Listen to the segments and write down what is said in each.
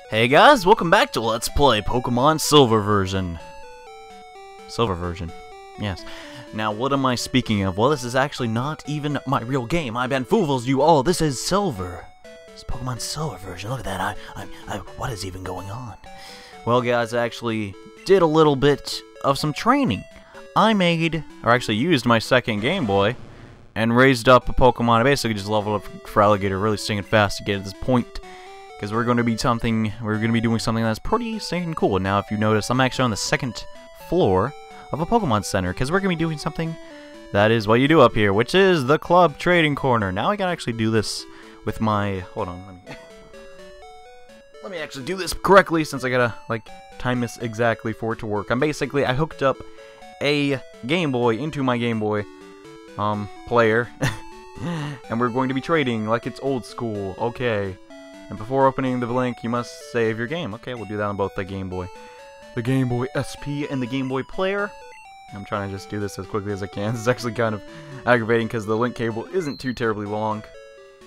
Hey guys, welcome back to Let's Play Pokemon Silver version. Silver version, yes. Now, what am I speaking of? Well, this is actually not even my real game. I bamboozled you all. This is Silver. It's Pokemon Silver version. Look at that. What is even going on? Well, guys, I actually did a little bit of some training. I made, or actually used my second Game Boy and raised up a Pokemon. I basically just leveled up for Alligator really stinging fast to get to this point. Because we're going to be doing something that's pretty stinking cool. Now, if you notice, I'm actually on the second floor of a Pokemon Center, because we're going to be doing something that is what you do up here, which is the Club Trading Corner. Now, I gotta actually do this with my... Hold on, let me actually do this correctly, since I gotta, like, time this exactly for it to work. I hooked up a Game Boy into my Game Boy, player, and we're going to be trading like it's old school. Okay. And before opening the link, you must save your game. Okay, we'll do that on both the Game Boy SP, and the Game Boy Player. I'm trying to just do this as quickly as I can. This is actually kind of aggravating because the link cable isn't too terribly long.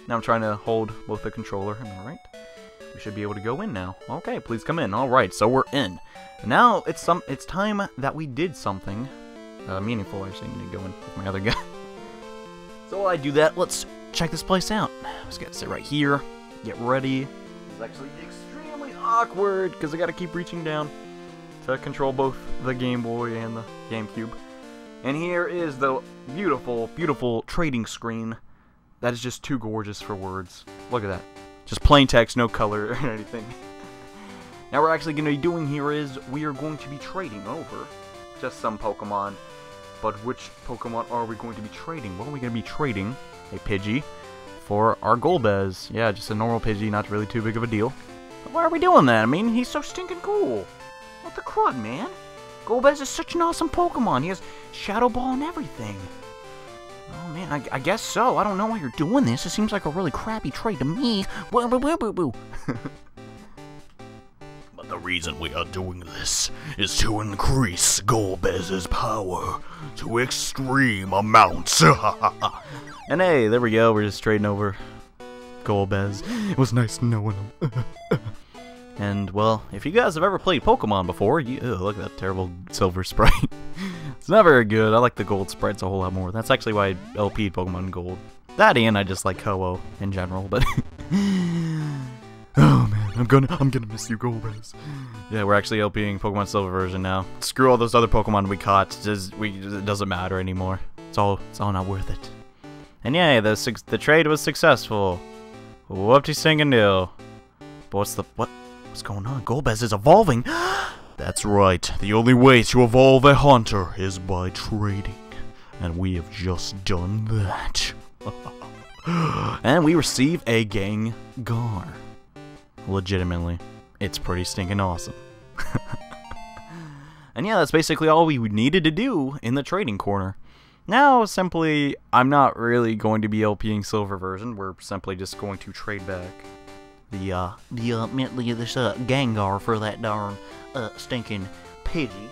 Now I'm trying to hold both the controller. Am I right? We should be able to go in now. Okay, please come in. All right, so we're in. Now it's time that we did something meaningful. I actually need to go in with my other guy. So while I do that, let's check this place out. Just gotta sit right here. Get ready. It's actually extremely awkward because I gotta keep reaching down to control both the Game Boy and the GameCube. And here is the beautiful, beautiful trading screen that is just too gorgeous for words. Look at that. Just plain text, no color or anything. Now what we're actually gonna be doing here is we are going to be trading over just some Pokemon. But which Pokemon are we going to be trading? Well, we're gonna be trading a Pidgey for our Golbez. Yeah, just a normal Pidgey, not really too big of a deal. But why are we doing that? I mean, he's so stinking cool. What the crud, man? Golbez is such an awesome Pokemon. He has Shadow Ball and everything. Oh, man, I guess so. I don't know why you're doing this. It seems like a really crappy trade to me. Boo, boo, boo, boo, boo. But the reason we are doing this is to increase Golbez's power to extreme amounts. And hey, there we go, we're just trading over Golbez. It was nice knowing him. And, well, if you guys have ever played Pokemon before, look at that terrible silver sprite. It's not very good. I like the gold sprites a whole lot more. That's actually why I LP'd Pokemon Gold. That and I just like Ho-Oh in general, but... Oh man, I'm gonna miss you, Golbez. Yeah, we're actually LPing Pokemon Silver version now. Screw all those other Pokemon we caught. It doesn't matter anymore. It's all not worth it. And yeah, the trade was successful. Whoopty singing deal. But what's going on? Golbez is evolving. That's right. The only way to evolve a hunter is by trading. And we have just done that. And we receive a GENGAR. Legitimately. It's pretty stinking awesome. And yeah, that's basically all we needed to do in the trading corner. Now, simply, I'm not really going to be LPing Silver version. We're simply just going to trade back this GENGAR for that darn stinking Pidgey.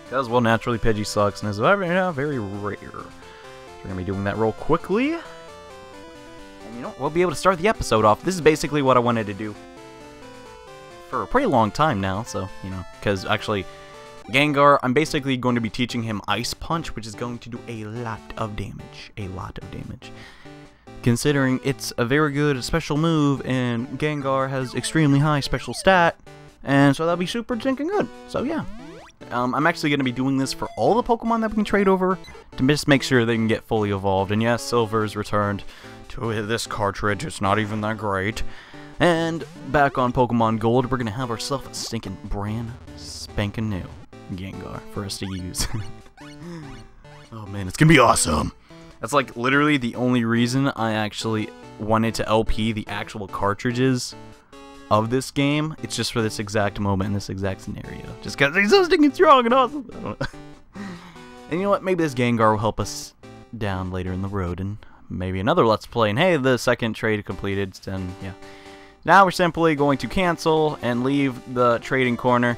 Because, well, naturally, Pidgey sucks and is very rare. So we're going to be doing that real quickly. And, you know, we'll be able to start the episode off. This is basically what I wanted to do for a pretty long time now, so, you know, because actually... GENGAR, I'm basically going to be teaching him Ice Punch, which is going to do a lot of damage. Considering it's a very good special move, and GENGAR has extremely high special stat, and so that'll be super stinking good. So yeah. I'm actually going to be doing this for all the Pokemon that we can trade over, to just make sure they can get fully evolved. And yes, Silver's returned to this cartridge. It's not even that great. And back on Pokemon Gold, we're going to have ourselves a stinking brand spanking new GENGAR for us to use. Oh man, it's gonna be awesome. That's like literally the only reason I actually wanted to LP the actual cartridges of this game. It's just for this exact moment in this exact scenario. Just because he's so stinking strong and awesome. I don't know. And you know what? Maybe this GENGAR will help us down later in the road, and maybe another Let's Play. And hey, the second trade completed. And yeah, now we're simply going to cancel and leave the trading corner.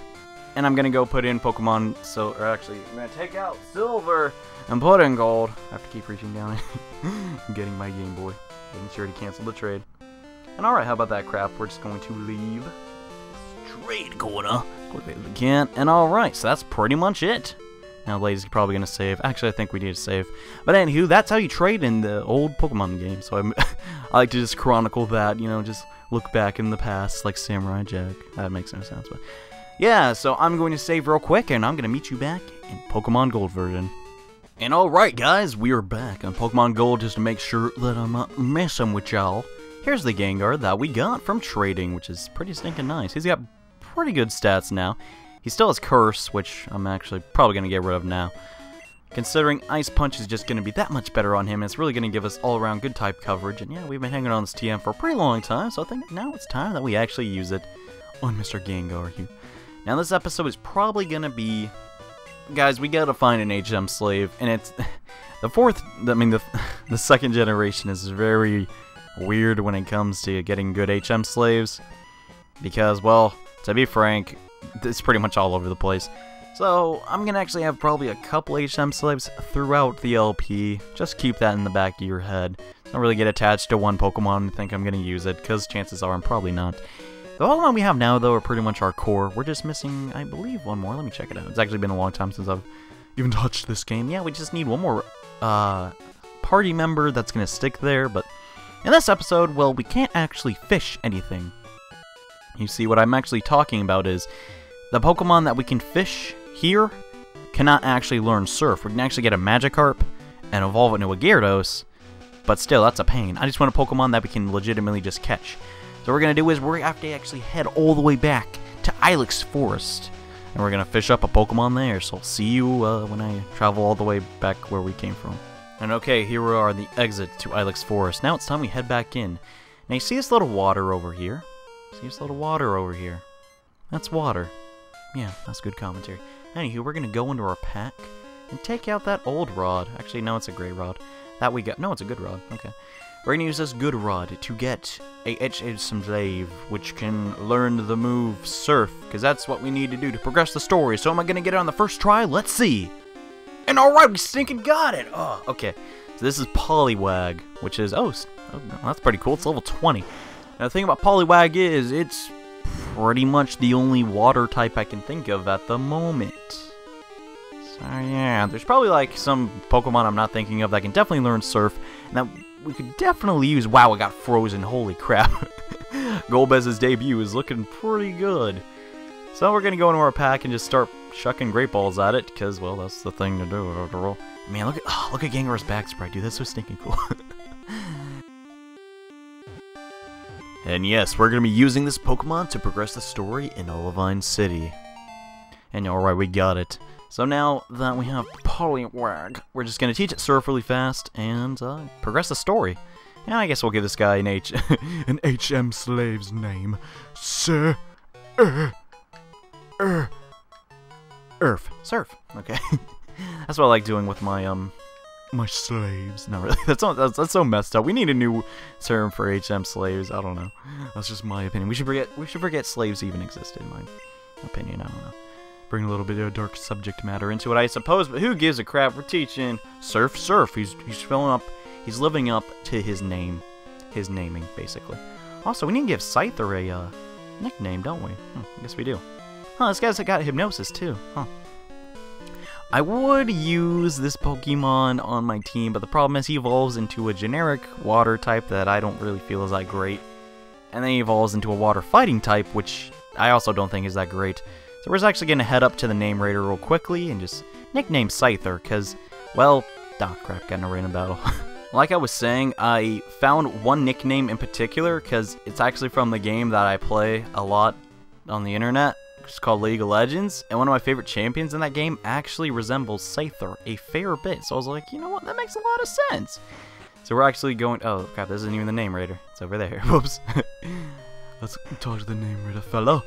And I'm gonna go put in Pokemon, I'm gonna take out Silver and put in Gold. I have to keep reaching down and getting my Game Boy. Making sure to cancel the trade. And alright, how about that crap? We're just going to leave straight corner quickly as we can. And alright, so that's pretty much it. Now, ladies, you're probably going to save. Actually, I think we need to save. But anywho, that's how you trade in the old Pokemon game. So I like to just chronicle that, you know, just look back in the past like Samurai Jack. That makes no sense, but yeah, so I'm going to save real quick, and I'm going to meet you back in Pokemon Gold version. And alright, guys, we are back on Pokemon Gold just to make sure that I'm not messing with y'all. Here's the Gengar that we got from trading, which is pretty stinking nice. He's got pretty good stats now. He still has Curse, which I'm actually probably going to get rid of now. Considering Ice Punch is just going to be that much better on him, it's really going to give us all-around good type coverage. And yeah, we've been hanging on this TM for a pretty long time, so I think now it's time that we actually use it on Mr. Gengar here. Now this episode is probably going to be... Guys, we got to find an HM slave, and it's... the second generation is very weird when it comes to getting good HM slaves. Because, well, to be frank, it's pretty much all over the place. So, I'm going to actually have probably a couple HM slaves throughout the LP. Just keep that in the back of your head. Don't really get attached to one Pokemon and think I'm going to use it, because chances are I'm probably not. The Pokemon we have now, though, are pretty much our core. We're just missing, I believe, one more. Let me check it out. It's actually been a long time since I've even touched this game. Yeah, we just need one more party member that's going to stick there, but in this episode, well, we can't actually fish anything. You see, what I'm actually talking about is the Pokemon that we can fish here cannot actually learn Surf. We can actually get a Magikarp and evolve it into a Gyarados, but still, that's a pain. I just want a Pokemon that we can legitimately just catch. So what we're going to do is we're going to have to actually head all the way back to Ilex Forest, and we're going to fish up a Pokemon there. So I'll see you when I travel all the way back where we came from. And okay, here we are, the exit to Ilex Forest. Now it's time we head back in. Now you see this little water over here? See this little water over here? That's water. Yeah, that's good commentary. Anywho, we're going to go into our pack and take out that old rod. Actually, no, it's a gray rod. That we got. No, it's a good rod. Okay. We're going to use this good rod to get a HM slave, which can learn the move Surf, because that's what we need to do to progress the story. So am I going to get it on the first try? Let's see. And alright, we stinking got it. Oh, okay. So this is Poliwag, which is, oh no, that's pretty cool. It's level 20. Now the thing about Poliwag is, it's pretty much the only water type I can think of at the moment. So yeah, there's probably like some Pokemon I'm not thinking of that can definitely learn Surf. Now we could definitely use, wow, I got frozen, holy crap. Golbez's debut is looking pretty good. So we're gonna go into our pack and just start chucking Great Balls at it, because, well, that's the thing to do after all. Man, look at Gengar's back sprite, dude, that's so stinking cool. And yes, we're going to be using this Pokemon to progress the story in Olivine City. And alright, we got it. So now that we have Poliwag, we're just going to teach it Surf really fast and progress the story. And I guess we'll give this guy an HM slave's name. Surf. Surf. Okay. That's what I like doing with my my slaves. No, really. That's so messed up. We need a new term for HM slaves. I don't know. That's just my opinion. We should forget slaves even existed, in my opinion. I don't know. Bring a little bit of dark subject matter into it, I suppose, but who gives a crap? We're teaching Surf. He's filling up, he's living up to his name, his naming, basically. Also, we need to give Syther a nickname, don't we? I guess we do. Huh, this guy's got Hypnosis, too. Huh. I would use this Pokemon on my team, but the problem is he evolves into a generic water type that I don't really feel is that great. And then he evolves into a water fighting type, which I also don't think is that great. So we're just actually going to head up to the name raider real quickly and just nickname Syther, because, well, crap, got in a random battle. Like I was saying, I found one nickname in particular, because it's actually from the game that I play a lot on the internet. It's called League of Legends, and one of my favorite champions in that game actually resembles Syther a fair bit. So I was like, you know what, that makes a lot of sense. So we're actually going, oh crap, this isn't even the name raider. It's over there. Whoops. Let's talk to the name raider fellow.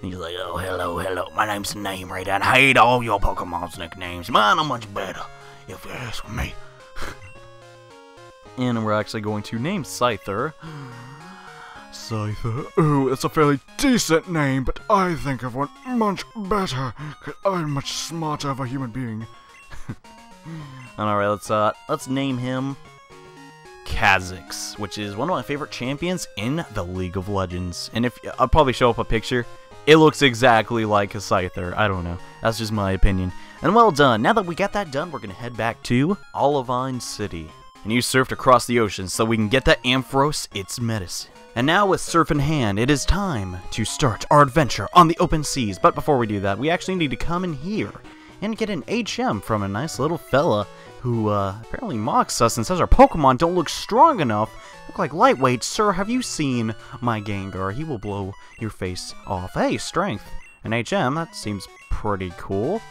And he's like, oh, hello, my name's the name raider, and I hate all your Pokemon's nicknames. Mine are much better, if you ask me. And we're actually going to name Syther. Syther. Ooh, it's a fairly decent name, but I think of one much better, because I'm much smarter of a human being. Alright, let's name him Kha'Zix, which is one of my favorite champions in the League of Legends. And if I'll probably show up a picture, it looks exactly like a Syther. I don't know. That's just my opinion. And well done. Now that we got that done, we're going to head back to Untitled City. And you surfed across the ocean so we can get that Ampharos its medicine. And now with surf in hand, it is time to start our adventure on the open seas. But before we do that, we actually need to come in here and get an HM from a nice little fella who apparently mocks us and says our Pokemon don't look strong enough, look like lightweight. Sir, have you seen my Gengar? He will blow your face off. Hey, strength. An HM, that seems pretty cool.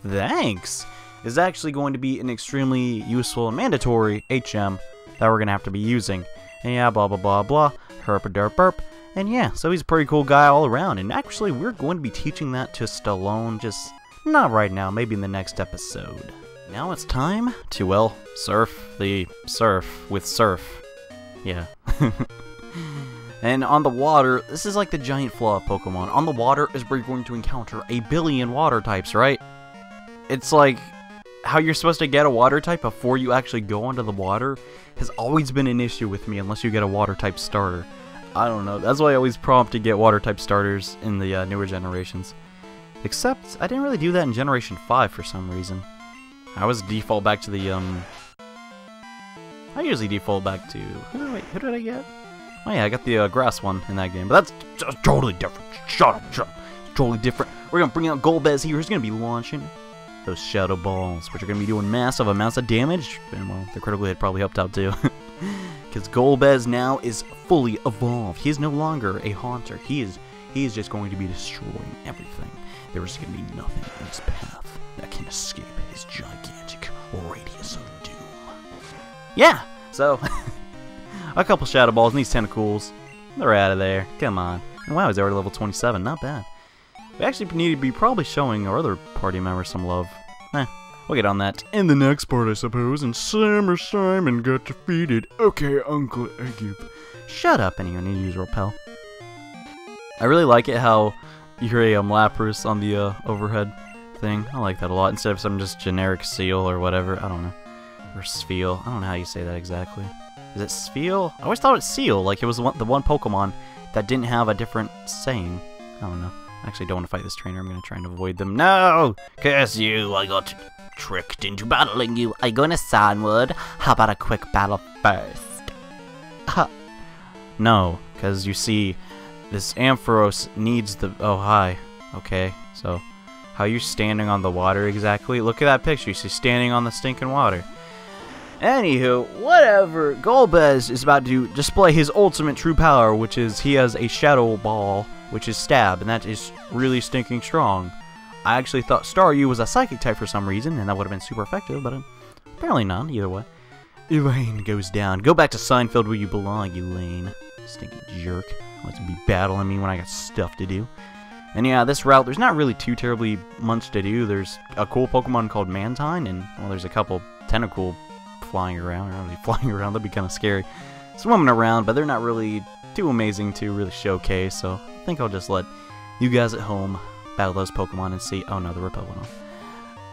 Thanks. Is actually going to be an extremely useful and mandatory HM that we're going to have to be using. And yeah, blah blah blah blah, herp-a-derp-burp. And yeah, so he's a pretty cool guy all around. And actually, we're going to be teaching that to Stallone, just not right now, maybe in the next episode. Now it's time to, well, surf the surf with surf. Yeah. And on the water, this is like the giant flaw of Pokemon. On the water is where you're going to encounter a billion water types, right? It's like how you're supposed to get a water type before you actually go onto the water has always been an issue with me unless you get a water type starter. I don't know. That's why I always prompt to get water type starters in the newer generations. Except I didn't really do that in Generation 5 for some reason. I always default back to the I usually default back to who did I get? Oh yeah, I got the grass one in that game, but that's just totally different. Shut up. It's totally different. We're gonna bring out Golbez here. He's gonna be launching those Shadow Balls, which are gonna be doing massive amounts of damage. And well, the critical hit probably helped out too, because Golbez now is fully evolved. He is no longer a haunter. He is just going to be destroying everything. There is gonna be nothing in his path that can escape his gigantic radius of doom. Yeah, so a couple Shadow Balls and these Tentacles, they're out of there. Come on. And wow, he's already level 27. Not bad. We actually need to be probably showing our other party members some love. We'll get on that in the next part, I suppose. And Simon got defeated. Okay, Uncle Eggy. Shut up, and you need to use Repel. I really like it how you hear a Lapras on the overhead thing. I like that a lot, instead of some just generic Seal or whatever. I don't know. Or Spheal. I don't know how you say that exactly. Is it Spheal? I always thought it was Seal, like it was the one Pokemon that didn't have a different saying. I don't know. I actually don't want to fight this trainer. I'm going to try and avoid them. No! Curse you! I got tricked into battling you. I go into CianWood. How about a quick battle first? No, because you see, this Ampharos needs the... Oh, hi. Okay, so how you standing on the water exactly? Look at that picture. You see standing on the stinking water. Anywho, whatever. Golbez is about to display his ultimate true power, which is he has a Shadow Ball, which is Stab, and that is really stinking strong. I actually thought Staryu was a Psychic type for some reason, and that would have been super effective, but apparently not, either way. Elaine goes down. Go back to Seinfeld where you belong, Elaine. Stinking jerk. Wants to be battling me when I got stuff to do. And yeah, this route, there's not really too terribly much to do. There's a cool Pokemon called Mantine, and, well, there's a couple Tentacool flying around. They're not really flying around, that'd be kind of scary. Swimming around, but they're not really too amazing to really showcase, so I think I'll just let you guys at home battle those Pokemon and see. Oh no, the Repel went off.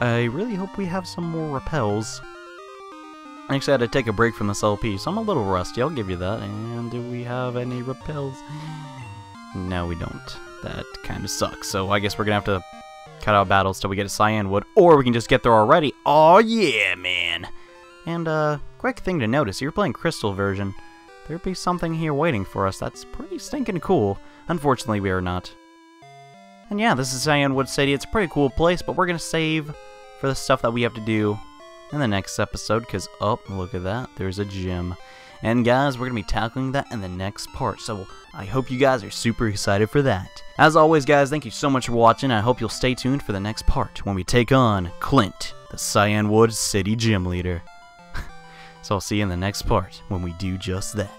I really hope we have some more Repels. I actually had to take a break from this LP, so I'm a little rusty, I'll give you that. And do we have any Repels? No, we don't. That kind of sucks, so I guess we're gonna have to cut out battles till we get to CianWood, or we can just get there already. Oh yeah, man! And quick thing to notice, if you're playing Crystal version, there'd be something here waiting for us. That's pretty stinking cool. Unfortunately, we are not. And yeah, this is CianWood City. It's a pretty cool place, but we're going to save for the stuff that we have to do in the next episode, because, oh, look at that. There's a gym. And guys, we're going to be tackling that in the next part, so I hope you guys are super excited for that. As always, guys, thank you so much for watching. I hope you'll stay tuned for the next part when we take on Clint, the CianWood City gym leader. So I'll see you in the next part when we do just that.